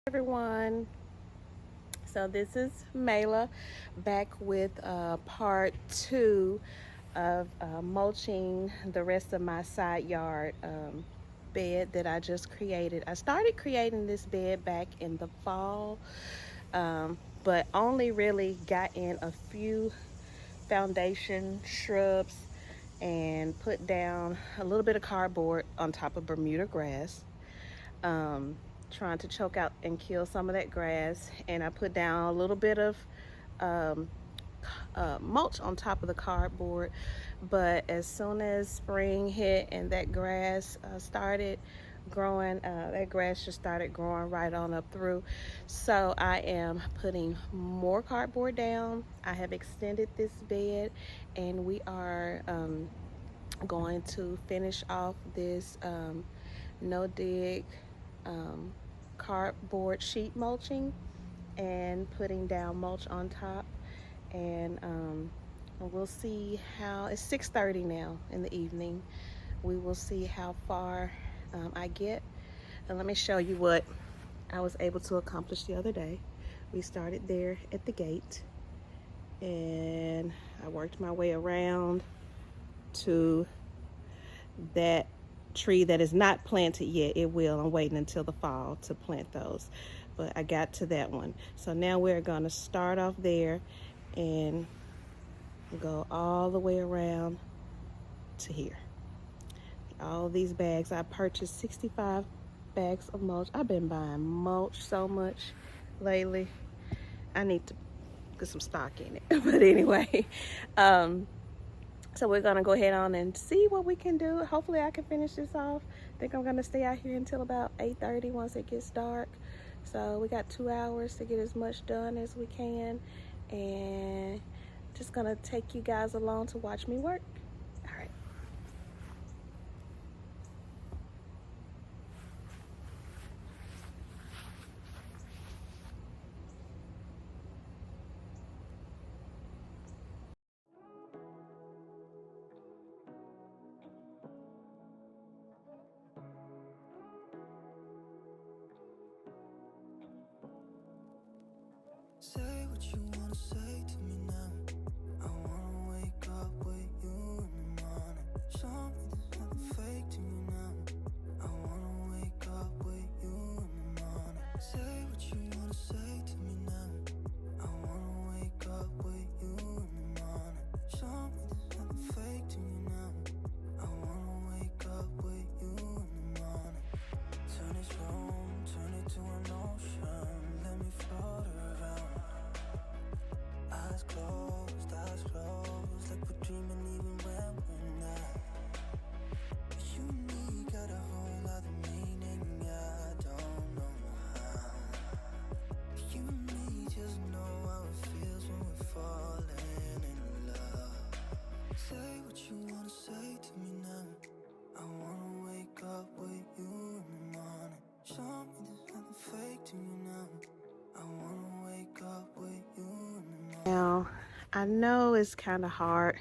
Everyone, so this is Mayla back with part two of mulching the rest of my side yard bed that I just created. I started creating this bed back in the fall, but only really got in a few foundation shrubs and put down a little bit of cardboard on top of Bermuda grass, um, trying to choke out and kill some of that grass. And I put down a little bit of um, mulch on top of the cardboard. But as soon as spring hit and that grass started growing, that grass just started growing right on up through. So I am putting more cardboard down. I have extended this bed, and we are going to finish off this no dig um, cardboard sheet mulching and putting down mulch on top. And we'll see how it's 6:30 now in the evening. We will see how far I get. And let me show you what I was able to accomplish the other day. We started there at the gate, and I worked my way around to that tree that is not planted yet. It will. I'm waiting until the fall to plant those, but I got to that one. So now we're going to start off there and go all the way around to here. All these bags, I purchased 65 bags of mulch. I've been buying mulch so much lately. I need to get some stock in it. But anyway, so we're gonna go ahead on and see what we can do. Hopefully I can finish this off. I think I'm gonna stay out here until about 8:30 once it gets dark. So we got 2 hours to get as much done as we can, and just gonna take you guys along to watch me work. All right. Say what you wanna say to me now. I wanna wake up with you in the morning. Show me there's nothing fake to me now. I wanna wake up with you in the morning. Say what you wanna say to me now. I wanna wake up with you in the morning. Show me there's nothing fake to me now. I wanna wake up with you in the morning. Turn this room, turn it to an ocean. Let me float around. Eyes closed, like we're dreaming even when we're not. You and me got a whole other meaning, I don't know how. You and me just know how it feels when we're falling in love. Say what you wanna say to me now. I wanna wake up with you in the morning. Show me there's nothing fake to me now. I wanna wake up with you in the morning. Now, I know it's kind of hard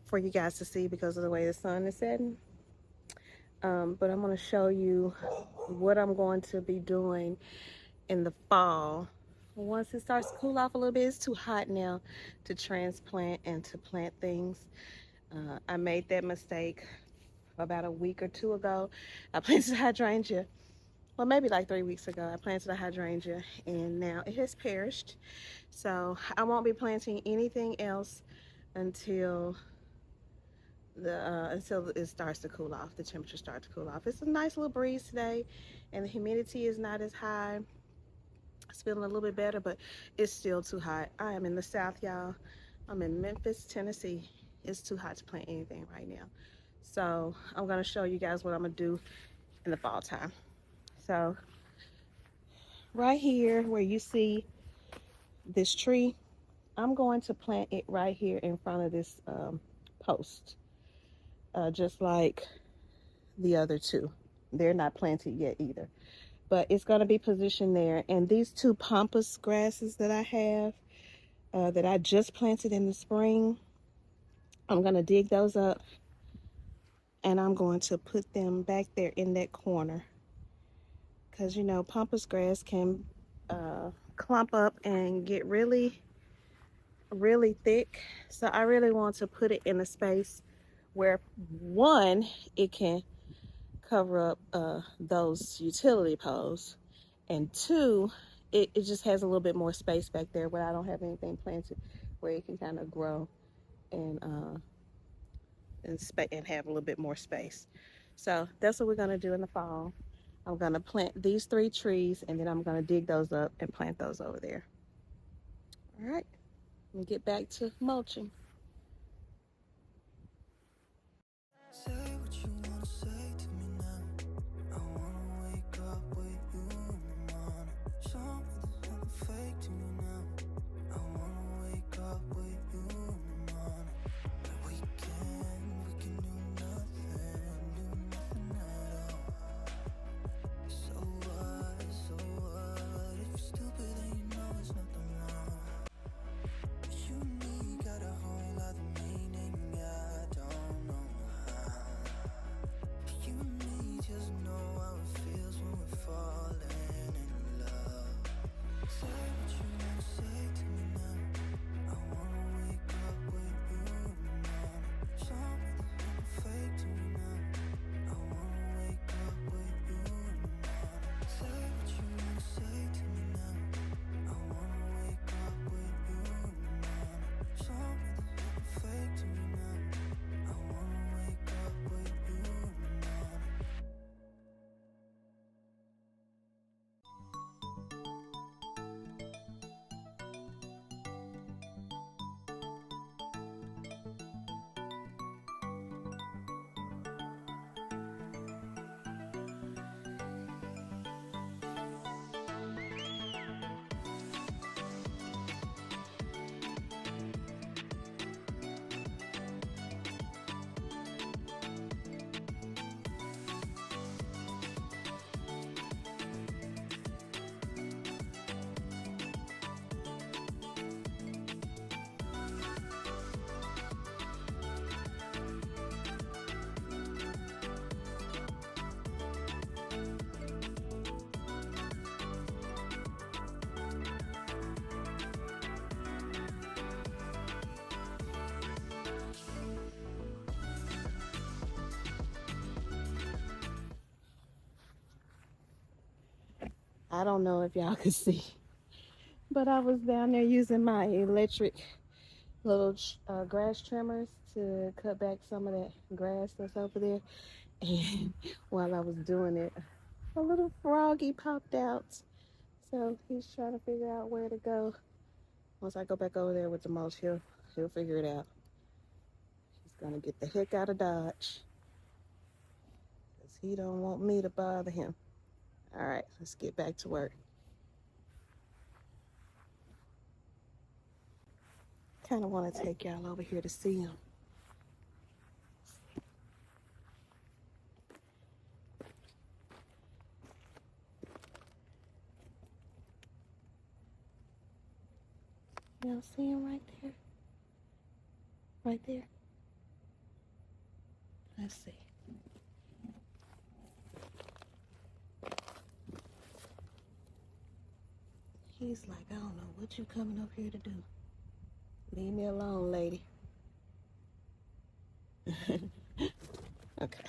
for you guys to see because of the way the sun is setting, but I'm going to show you what I'm going to be doing in the fall. Once it starts to cool off a little bit, it's too hot now to transplant and to plant things. I made that mistake about a week or two ago. I planted a hydrangea. Well, maybe like 3 weeks ago, I planted a hydrangea, and now it has perished. So I won't be planting anything else until until it starts to cool off. The temperature starts to cool off. It's a nice little breeze today, and the humidity is not as high. It's feeling a little bit better, but it's still too hot. I am in the South, y'all. I'm in Memphis, Tennessee. It's too hot to plant anything right now. So I'm gonna show you guys what I'm gonna do in the fall time. So right here where you see this tree, I'm going to plant it right here in front of this post, just like the other two. They're not planted yet either, but it's going to be positioned there. And these two pampas grasses that I have, that I just planted in the spring, I'm going to dig those up, and I'm going to put them back there in that corner, because you know pampas grass can clump up and get really thick. So I really want to put it in a space where one, it can cover up those utility poles, and two, it just has a little bit more space back there where I don't have anything planted, where it can kind of grow and and have a little bit more space. So that's what we're gonna do in the fall. I'm gonna plant these 3 trees, and then I'm gonna dig those up and plant those over there. All right, and get back to mulching. Say what you wanna say to me now. I wanna wake up with you in the morning. Show me there's nothing fake to me now. I wanna wake up with you in the morning. And we can do nothing at all. So what, if you're stupid then you know it's nothing wrong. But you and me got a whole other meaning, I don't know how. You and me just know how it feels when we're falling in love. Say what you wanna say to me now. I wanna wake up with you in the morning. Show me there's nothing fake to me now. I wanna wake up with you in the morning. Say what you wanna say to me now. I wanna wake up with you in the morning. Show me there's nothing fake to me now. I wanna wake up with you in the morning. I don't know if y'all could see, but I was down there using my electric little grass trimmers to cut back some of that grass that's over there. And while I was doing it, a little froggy popped out. So he's trying to figure out where to go. Once I go back over there with the mulch, he'll figure it out. He's gonna get the heck out of Dodge, because he don't want me to bother him. All right, let's get back to work. Kind of want to take y'all over here to see him. Y'all see him right there? Right there? Let's see. He's like, I don't know what you coming up here to do. Leave me alone, lady. Okay.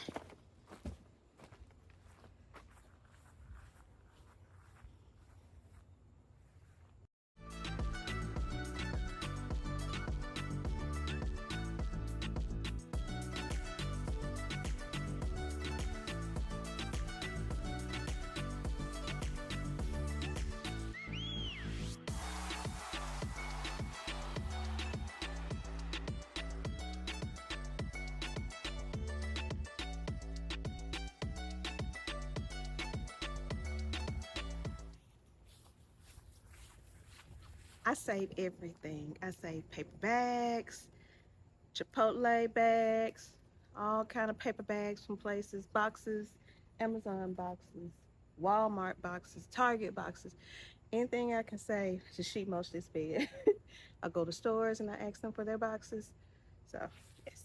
I save everything. I save paper bags, Chipotle bags, all kind of paper bags from places, boxes, Amazon boxes, Walmart boxes, Target boxes, anything I can save to sheet mulch this bed. I go to stores and I ask them for their boxes. So, yes.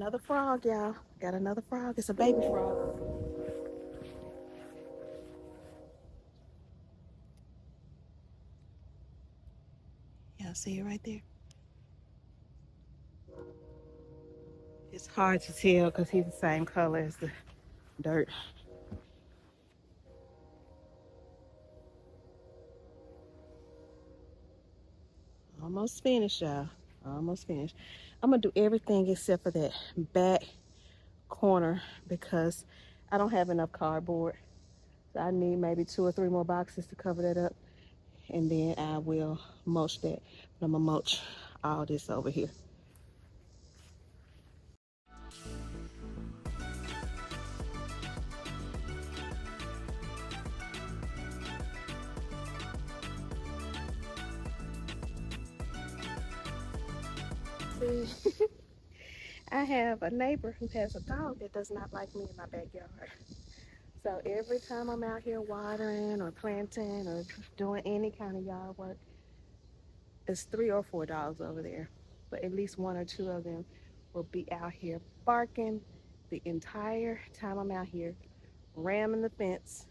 another frog, y'all. Got another frog. It's a baby frog. Y'all see it right there? It's hard to tell because he's the same color as the dirt. Almost finished, y'all. Almost finished. I'm gonna do everything except for that back corner because I don't have enough cardboard. So I need maybe 2 or 3 more boxes to cover that up. And then I will mulch that. But I'm gonna mulch all this over here. See, I have a neighbor who has a dog that does not like me in my backyard. So every time I'm out here watering or planting or doing any kind of yard work, it's 3 or 4 dogs over there. But at least 1 or 2 of them will be out here barking the entire time I'm out here, ramming the fence.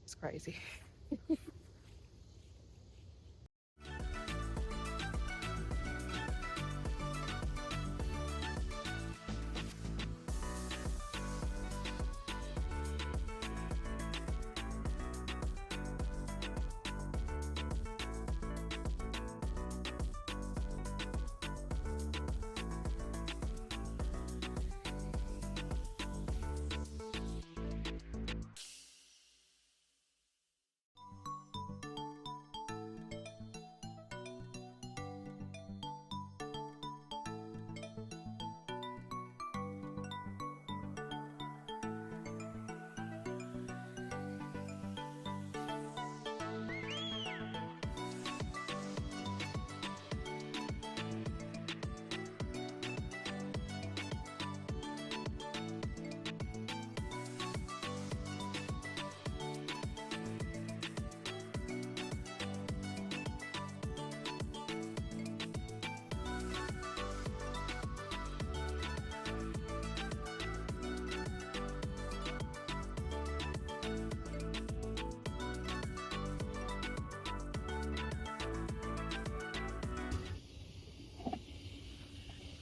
It's crazy.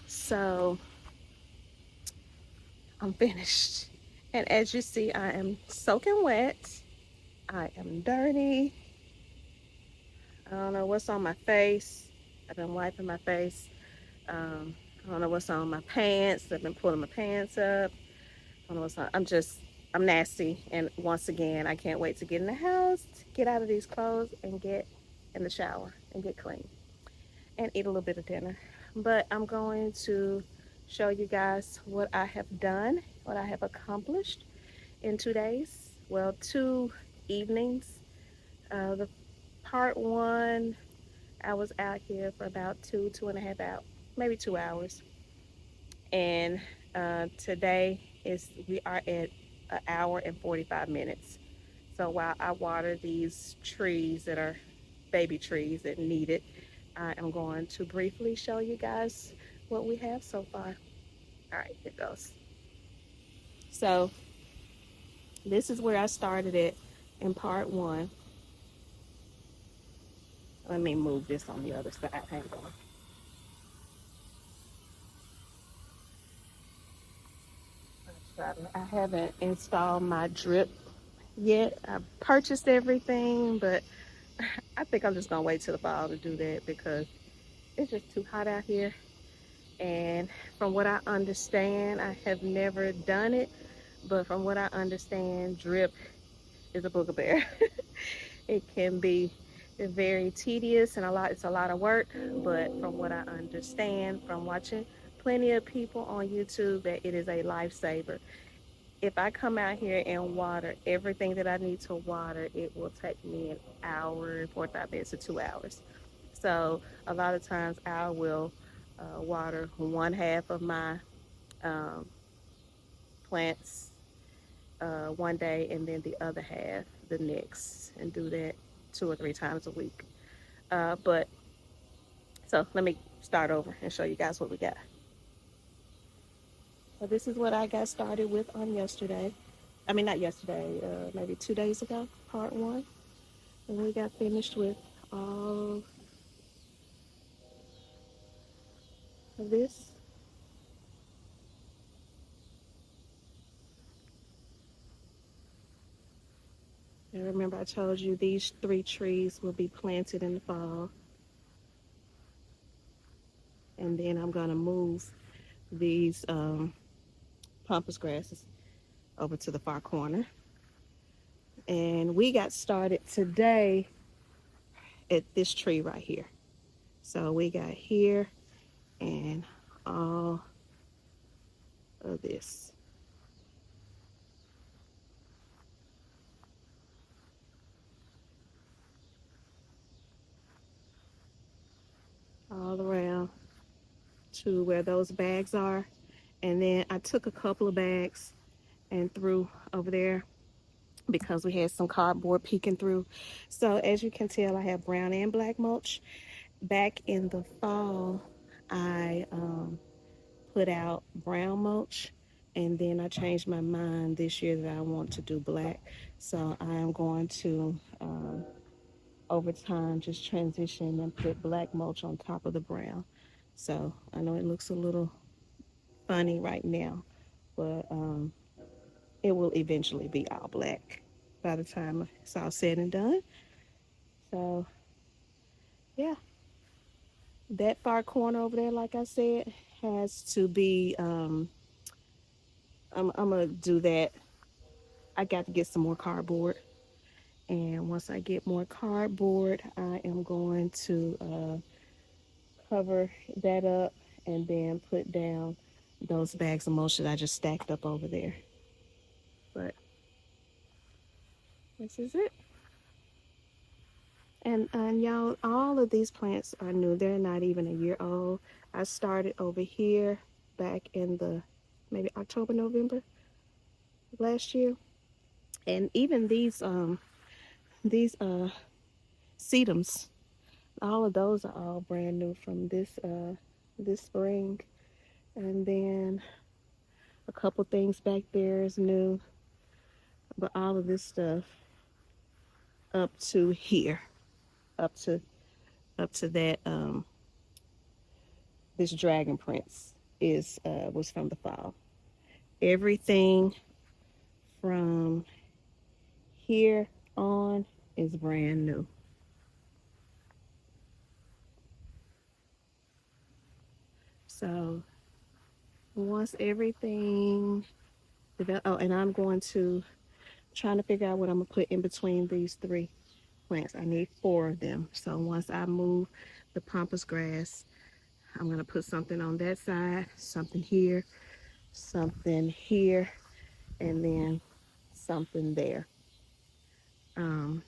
So I'm finished. And as you see, I am soaking wet. I am dirty. I don't know what's on my face. I've been wiping my face. I don't know what's on my pants. I've been pulling my pants up. I don't know what's on. I'm nasty. And once again, I can't wait to get in the house, get out of these clothes, and get in the shower and get clean and eat a little bit of dinner. But I'm going to show you guys what I have done, what I have accomplished in 2 days. Well, 2 evenings. The part one, I was out here for about 2.5 hours, maybe 2 hours. And today we are at 1 hour and 45 minutes. So while I water these trees that are baby trees that need it, I am going to briefly show you guys what we have so far. All right, here goes. So this is where I started it in part one. Let me move this on the other side. Hang on. I haven't installed my drip yet. I purchased everything, but I think I'm just gonna wait till the fall to do that because it's just too hot out here. And from what I understand, I have never done it, but from what I understand, drip is a booger. It can be very tedious and it's a lot of work, but from what I understand from watching plenty of people on YouTube, that it is a lifesaver. If I come out here and water everything that I need to water, it will take me an hour and 45 minutes to 2 hours. So a lot of times I will water one half of my um, plants one day and then the other half the next, and do that 2 or 3 times a week. But so let me start over and show you guys what we got. So this is what I got started with on yesterday. I mean, not yesterday, maybe 2 days ago, part one. And we got finished with all of this. And remember, I told you these 3 trees will be planted in the fall. And then I'm going to move these pampas grasses over to the far corner. And we got started today at this tree right here. So we got here and all of this. All around to where those bags are. And then I took a couple of bags and threw over there because we had some cardboard peeking through. So as you can tell, I have brown and black mulch. Back in the fall, I put out brown mulch, and then I changed my mind this year that I want to do black. So I am going to, over time, just transition and put black mulch on top of the brown. So I know it looks a little funny right now, but it will eventually be all black by the time it's all said and done. So yeah, that far corner over there, like I said, has to be. I'm gonna do that. I got to get some more cardboard, and once I get more cardboard, I am going to cover that up and then put down those bags of mulch that I just stacked up over there. But this is it. And y'all, all of these plants are new. They're not even a year old. I started over here back in the maybe October, November of last year. And even these sedums, all of those are all brand new from this spring. And then a couple things back there is new, but all of this stuff up to here, up to that this dragon prince is was from the fall. Everything from here on is brand new. So once everything develop, oh, and I'm going to trying to figure out what I'm gonna put in between these 3 plants. I need 4 of them. So once I move the pampas grass, I'm gonna put something on that side, something here, and then something there. Um,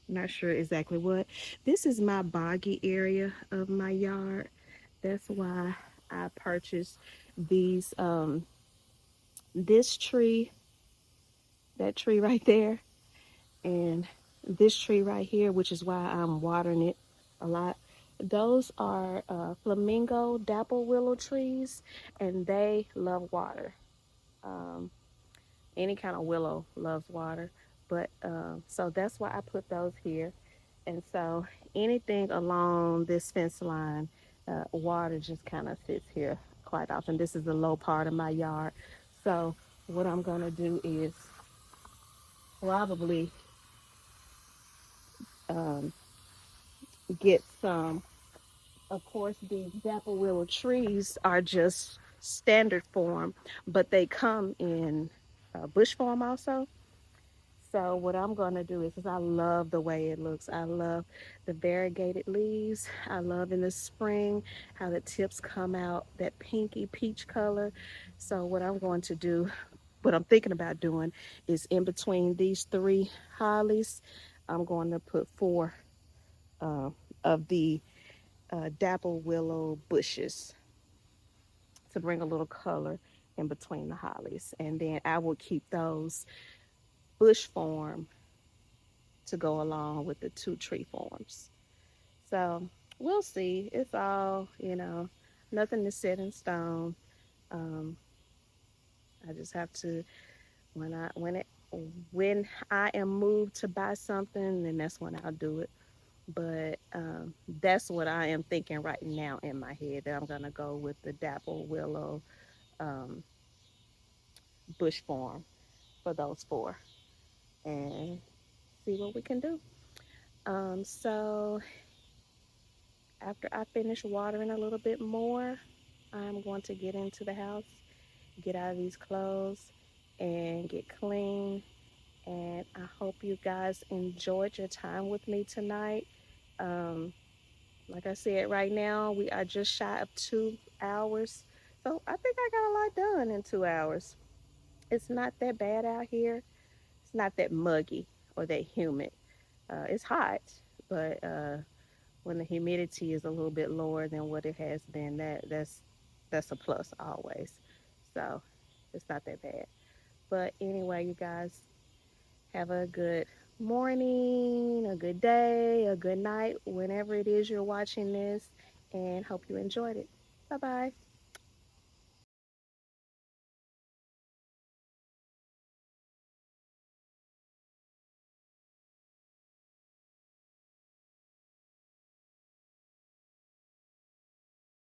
Not sure exactly what. This is my boggy area of my yard. That's why I purchased these this tree, that tree right there, and this tree right here, which is why I'm watering it a lot. Those are flamingo dapple willow trees, and they love water. Um, any kind of willow loves water, but so that's why I put those here. And so anything along this fence line, water just kind of sits here quite often. This is the low part of my yard. So what I'm going to do is probably um, get some. Of course, the dapple willow trees are just standard form, but they come in bush form also. So what I'm going to do is I love the way it looks. I love the variegated leaves. I love in the spring how the tips come out that pinky peach color. So what I'm going to do, what I'm thinking about doing is in between these 3 hollies, I'm going to put 4 uh, of the dapple willow bushes to bring a little color in between the hollies. And then I will keep those bush form to go along with the 2 tree forms. So we'll see. It's all, nothing is set in stone. Um, I just have to when I am moved to buy something, then that's when I'll do it. But that's what I am thinking right now in my head, that I'm gonna go with the dapple willow um, bush form for those four and see what we can do. So after I finish watering a little bit more, I'm going to get into the house, get out of these clothes, and get clean. And I hope you guys enjoyed your time with me tonight. Um, like I said, right now we are just shy of 2 hours. So I think I got a lot done in 2 hours. It's not that bad out here. It's not that muggy or that humid. It's hot, but when the humidity is a little bit lower than what it has been, that's a plus always. So it's not that bad. But anyway, you guys have a good morning, a good day, a good night, whenever it is you're watching this, and hope you enjoyed it. Bye bye.